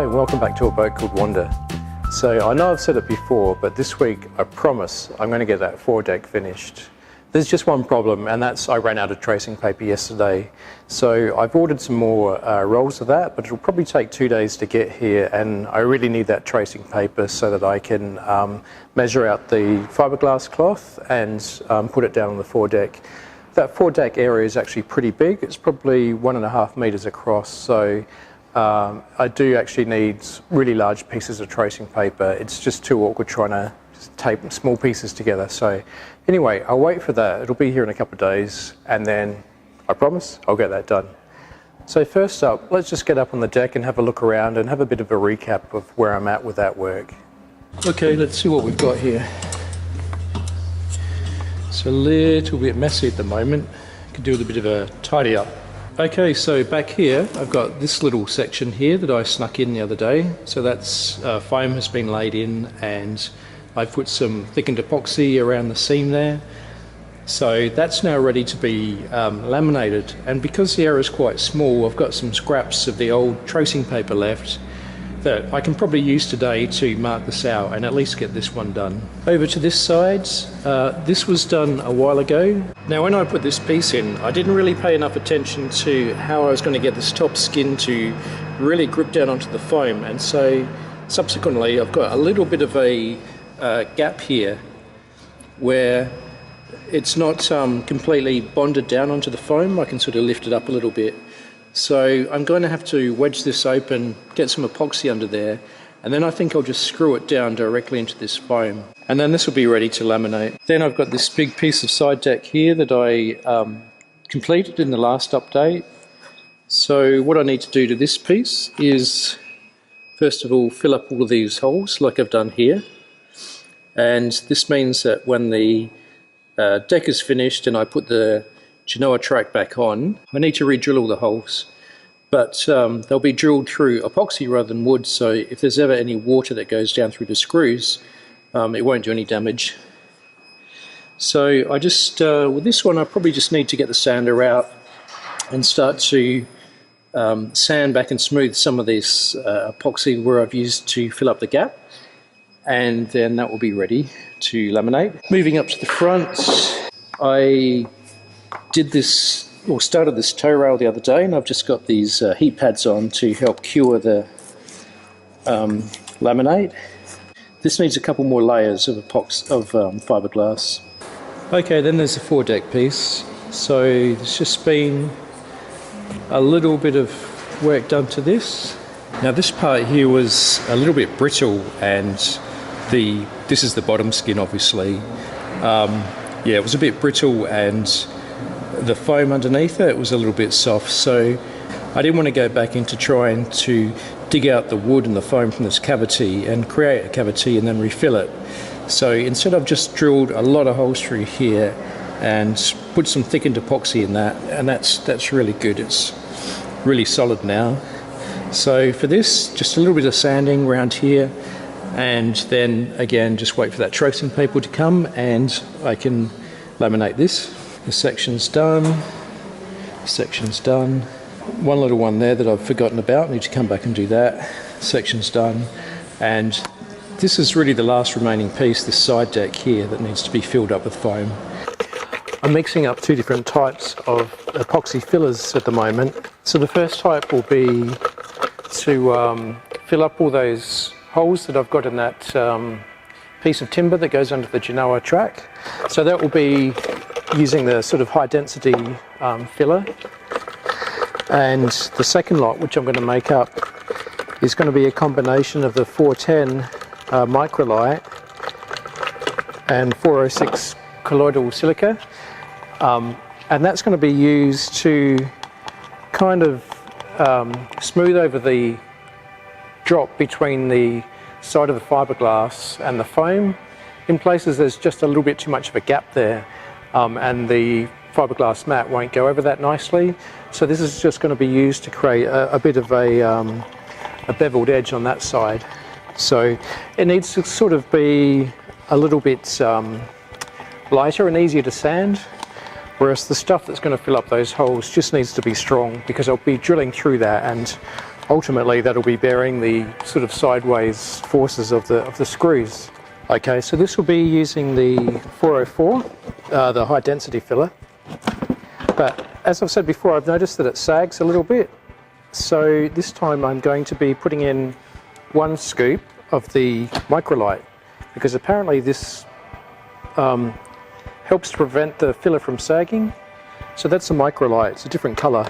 and welcome back to a boat called Wanda. So I know I've said it before, but this week I promise I'm going to get that Foredeck finished. There's just one problem, and that's I ran out of tracing paper yesterday. So I've ordered some more rolls of that, but it'll probably take 2 days to get here, and I really need that tracing paper so that I can measure out the fiberglass cloth and put it down on the foredeck. That foredeck area is actually pretty big. It's probably 1.5 meters across, so I do actually need really large pieces of tracing paper. It's just too awkward trying to tape small pieces together. So anyway, I'll wait for that. It'll be here in a couple of days, and then I promise I'll get that done. So first up, let's just get up on the deck and have a look around and have a bit of a recap of where I'm at with that work. Okay, let's see what we've got here. It's a little bit messy at the moment. Could do with a bit of a tidy up. Okay, so back here I've got this little section here that I snuck in the other day. So that's foam has been laid in, and I've put some thickened epoxy around the seam there. So that's now ready to be laminated, and because the area is quite small, I've got some scraps of the old tracing paper left that I can probably use today to mark this out and at least get this one done. Over to this side, this was done a while ago. Now when I put this piece in, I didn't really pay enough attention to how I was going to get this top skin to really grip down onto the foam, and so subsequently I've got a little bit of a gap here where it's not completely bonded down onto the foam. I can sort of lift it up a little bit. So I'm going to have to wedge this open, get some epoxy under there, and then I think I'll just screw it down directly into this foam. And then this will be ready to laminate. Then I've got this big piece of side deck here that I completed in the last update. So what I need to do to this piece is, first of all, fill up all of these holes like I've done here. And this means that when the deck is finished and I put the Genoa track back on, I need to re-drill all the holes. But they'll be drilled through epoxy rather than wood, so if there's ever any water that goes down through the screws, it won't do any damage. So I just, with this one, I probably just need to get the sander out and start to sand back and smooth some of this epoxy where I've used to fill up the gap, and then that will be ready to laminate. Moving up to the front, I did this, or started this toe rail the other day, and I've just got these heat pads on to help cure the laminate. This needs a couple more layers of fiberglass. Okay, then there's the foredeck piece. So there's just been a little bit of work done to this. Now this part here was a little bit brittle, and this is the bottom skin obviously. Yeah, it was a bit brittle, and the foam underneath it was a little bit soft, so I didn't want to go back into trying to dig out the wood and the foam from this cavity and create a cavity and then refill it. So instead I've just drilled a lot of holes through here and put some thickened epoxy in that, and that's really good. It's really solid now. So for this, just a little bit of sanding around here, and then again just wait for that tracing paper to come and I can laminate this. The section's done, section's done. One little one there that I've forgotten about, need to come back and do that. Section's done, and this is really the last remaining piece, this side deck here, that needs to be filled up with foam. I'm mixing up two different types of epoxy fillers at the moment. So the first type will be to fill up all those holes that I've got in that piece of timber that goes under the Genoa track. So that will be using the sort of high density filler. And the second lot, which I'm going to make up, is going to be a combination of the 410 microlite and 406 colloidal silica. And that's going to be used to kind of smooth over the drop between the side of the fiberglass and the foam. In places there's just a little bit too much of a gap there, and the fiberglass mat won't go over that nicely. So this is just going to be used to create a bit of a beveled edge on that side. So it needs to sort of be a little bit lighter and easier to sand, whereas the stuff that's going to fill up those holes just needs to be strong, because I'll be drilling through that, and ultimately that'll be bearing the sort of sideways forces of the screws. Okay, so this will be using the 404, the high density filler. But as I've said before, I've noticed that it sags a little bit. So this time I'm going to be putting in 1 scoop of the microlite, because apparently this helps to prevent the filler from sagging. So that's the microlite, it's a different colour.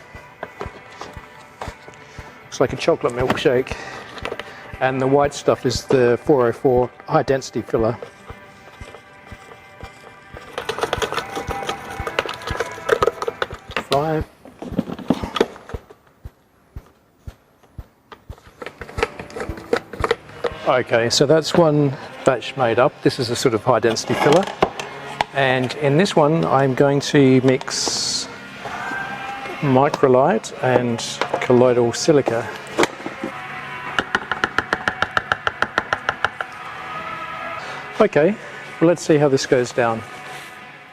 Looks like a chocolate milkshake. And the white stuff is the 404 high density filler. Five. Okay, so that's one batch made up. This is a sort of high density filler. And in this one I'm going to mix microlite and colloidal silica. Okay, well, let's see how this goes down.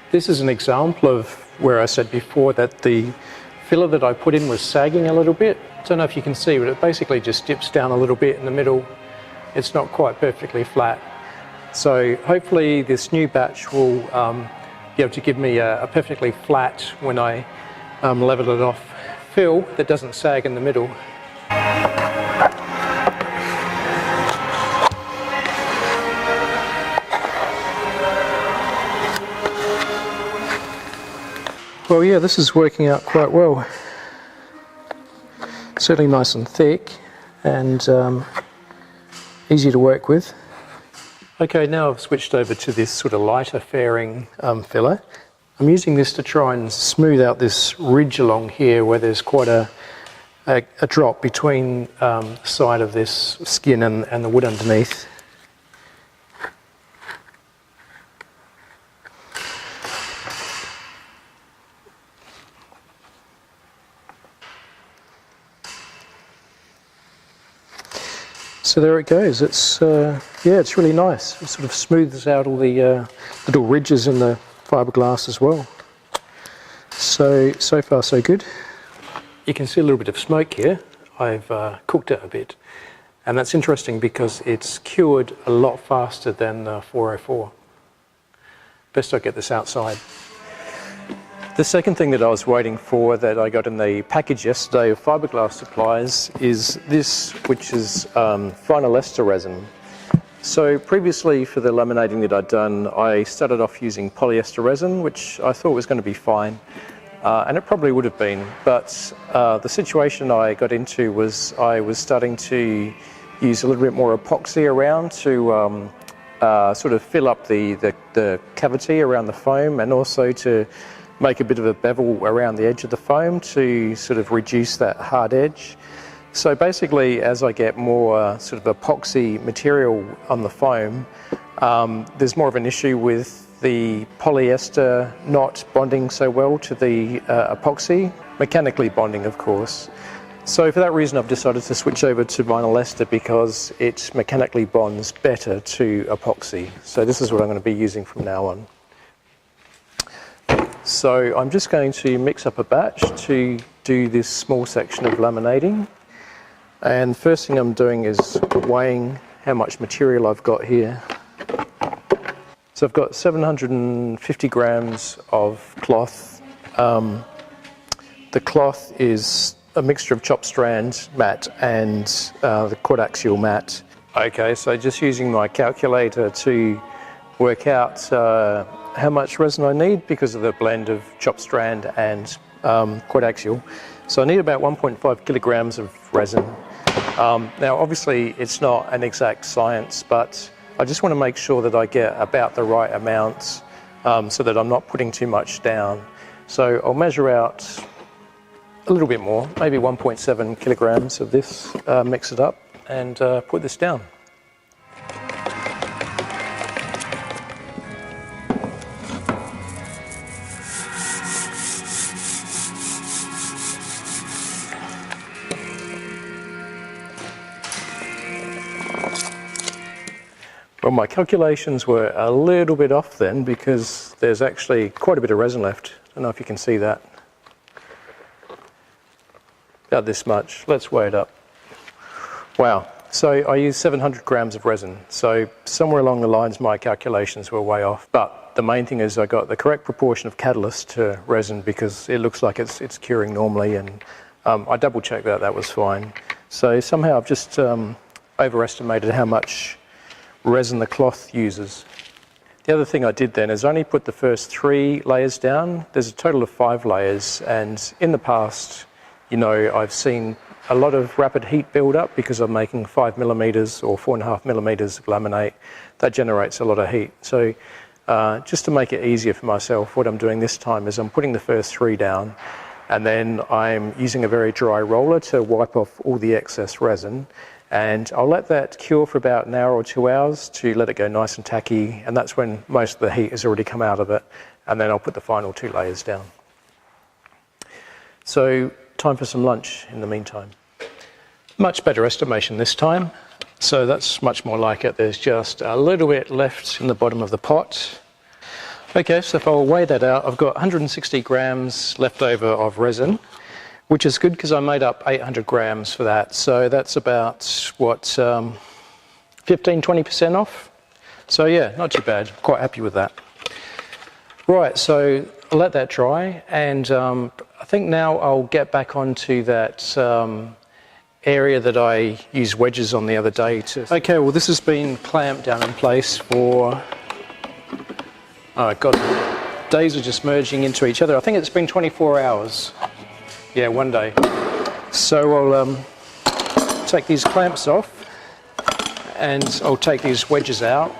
This is an example of where I said before that the filler that I put in was sagging a little bit. I don't know if you can see, but it basically just dips down a little bit in the middle. It's not quite perfectly flat. So hopefully this new batch will be able to give me a perfectly flat, when I level it off, fill that doesn't sag in the middle. Well, yeah, this is working out quite well. Certainly nice and thick and easy to work with. Okay, now I've switched over to this sort of lighter fairing filler. I'm using this to try and smooth out this ridge along here where there's quite a drop between the side of this skin and the wood underneath. So there it goes. It's yeah, it's really nice. It sort of smooths out all the little ridges in the fiberglass as well. So far so good. You can see a little bit of smoke here. I've cooked it a bit, and that's interesting because it's cured a lot faster than the 404. Best I get this outside. The second thing that I was waiting for that I got in the package yesterday of fiberglass supplies is this, which is final ester resin. So previously for the laminating that I'd done, I started off using polyester resin, which I thought was going to be fine, and it probably would have been, but the situation I got into was I was starting to use a little bit more epoxy around to sort of fill up the cavity around the foam, and also to make a bit of a bevel around the edge of the foam to sort of reduce that hard edge. So basically, as I get more sort of epoxy material on the foam, there's more of an issue with the polyester not bonding so well to the epoxy, mechanically bonding of course. So for that reason I've decided to switch over to vinyl ester because it mechanically bonds better to epoxy. So this is what I'm going to be using from now on. So I'm just going to mix up a batch to do this small section of laminating. And first thing I'm doing is weighing how much material I've got here. So I've got 750 grams of cloth. The cloth is a mixture of chopped strand mat and the quadaxial mat. Okay, so just using my calculator to work out how much resin I need because of the blend of chopped strand and quadaxial. So I need about 1.5 kilograms of resin. Now obviously it's not an exact science, but I just want to make sure that I get about the right amount so that I'm not putting too much down. So I'll measure out a little bit more, maybe 1.7 kilograms of this, mix it up and put this down. Well, my calculations were a little bit off then because there's actually quite a bit of resin left. I don't know if you can see that. About this much. Let's weigh it up. Wow. So I used 700 grams of resin. So somewhere along the lines my calculations were way off. But the main thing is I got the correct proportion of catalyst to resin because it looks like it's curing normally, and I double checked that was fine. So somehow I've just overestimated how much resin the cloth uses. The other thing I did then is only put the first 3 layers down. There's a total of 5 layers, and in the past, you know, I've seen a lot of rapid heat build up because I'm making 5 millimeters or 4.5 millimeters of laminate. That generates a lot of heat. So just to make it easier for myself, what I'm doing this time is I'm putting the first 3 down, and then I'm using a very dry roller to wipe off all the excess resin. And I'll let that cure for about an hour or 2 hours to let it go nice and tacky, and that's when most of the heat has already come out of it. And then I'll put the final 2 layers down. So time for some lunch in the meantime. Much better estimation this time. So that's much more like it. There's just a little bit left in the bottom of the pot. Okay, so if I'll weigh that out, I've got 160 grams left over of resin, which is good because I made up 800 grams for that. So that's about, what, 15-20% off? So yeah, not too bad. Quite happy with that. Right, so I'll let that dry, and I think now I'll get back onto that area that I used wedges on the other day to... Okay, well this has been clamped down in place for... Oh god, days are just merging into each other. I think it's been 24 hours. Yeah, one day. So I'll take these clamps off, and I'll take these wedges out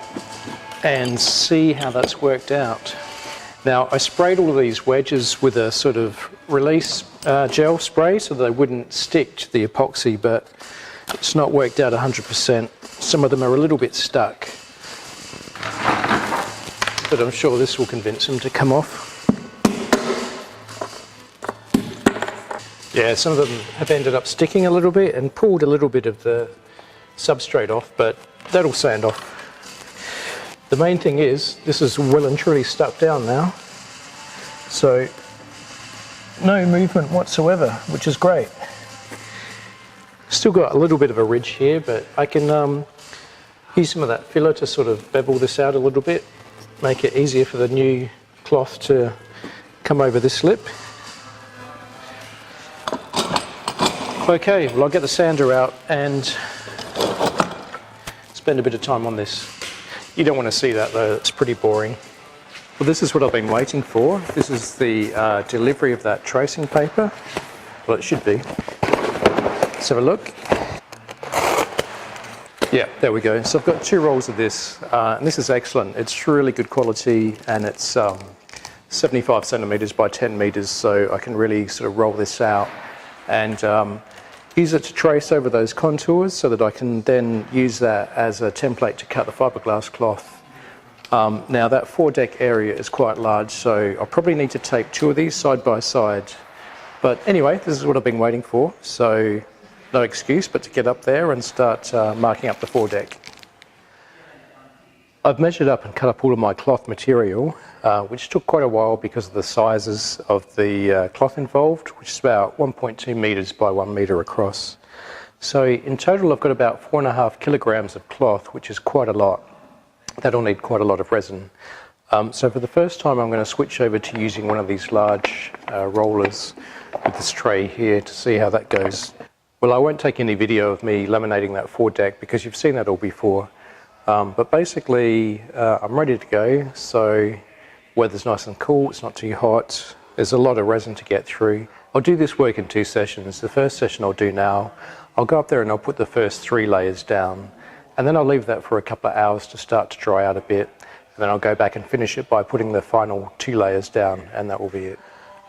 and see how that's worked out. Now, I sprayed all of these wedges with a sort of release gel spray so they wouldn't stick to the epoxy, but it's not worked out 100%. Some of them are a little bit stuck, but I'm sure this will convince them to come off. Yeah, some of them have ended up sticking a little bit and pulled a little bit of the substrate off, but that'll sand off. The main thing is, this is well and truly stuck down now, so no movement whatsoever, which is great. Still got a little bit of a ridge here, but I can use some of that filler to sort of bevel this out a little bit, make it easier for the new cloth to come over this lip. Okay, well I'll get the sander out and spend a bit of time on this. You don't want to see that though, it's pretty boring. Well, this is what I've been waiting for. This is the delivery of that tracing paper. Well, it should be. Let's have a look. Yeah, there we go. So I've got 2 rolls of this, and this is excellent. It's really good quality, and it's 75 centimeters by 10 meters, so I can really sort of roll this out and use it to trace over those contours so that I can then use that as a template to cut the fiberglass cloth. Now that foredeck area is quite large, so I'll probably need to tape 2 of these side by side. But anyway, this is what I've been waiting for, so no excuse but to get up there and start marking up the foredeck. I've measured up and cut up all of my cloth material, which took quite a while because of the sizes of the cloth involved, which is about 1.2 meters by 1 meter across. So in total I've got about 4.5 kilograms of cloth, which is quite a lot. That'll need quite a lot of resin. So for the first time I'm going to switch over to using one of these large rollers with this tray here to see how that goes. Well, I won't take any video of me laminating that foredeck because you've seen that all before. But basically I'm ready to go, so weather's nice and cool, it's not too hot, there's a lot of resin to get through. I'll do this work in 2 sessions. The first session I'll do now, I'll go up there and I'll put the first 3 layers down, and then I'll leave that for a couple of hours to start to dry out a bit, and then I'll go back and finish it by putting the final 2 layers down, and that will be it.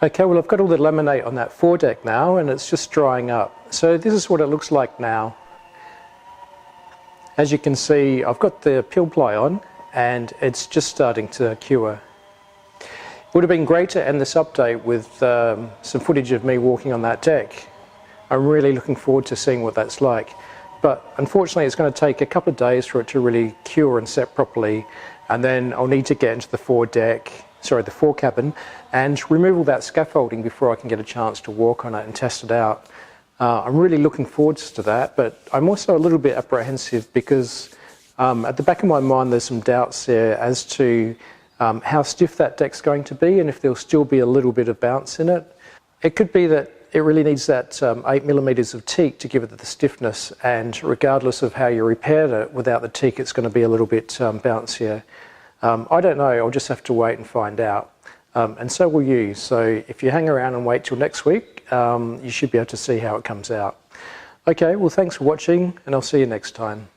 Okay, well I've got all the laminate on that foredeck now and it's just drying up. So this is what it looks like now. As you can see, I've got the peel ply on and it's just starting to cure. It would have been great to end this update with some footage of me walking on that deck. I'm really looking forward to seeing what that's like. But unfortunately it's going to take a couple of days for it to really cure and set properly, and then I'll need to get into the the forecabin and remove all that scaffolding before I can get a chance to walk on it and test it out. I'm really looking forward to that, but I'm also a little bit apprehensive because at the back of my mind there's some doubts there as to how stiff that deck's going to be and if there'll still be a little bit of bounce in it. It could be that it really needs that 8mm of teak to give it the stiffness, and regardless of how you repaired it, without the teak it's going to be a little bit bouncier. I don't know, I'll just have to wait and find out. And so will you. So if you hang around and wait till next week, you should be able to see how it comes out. Okay, well thanks for watching, and I'll see you next time.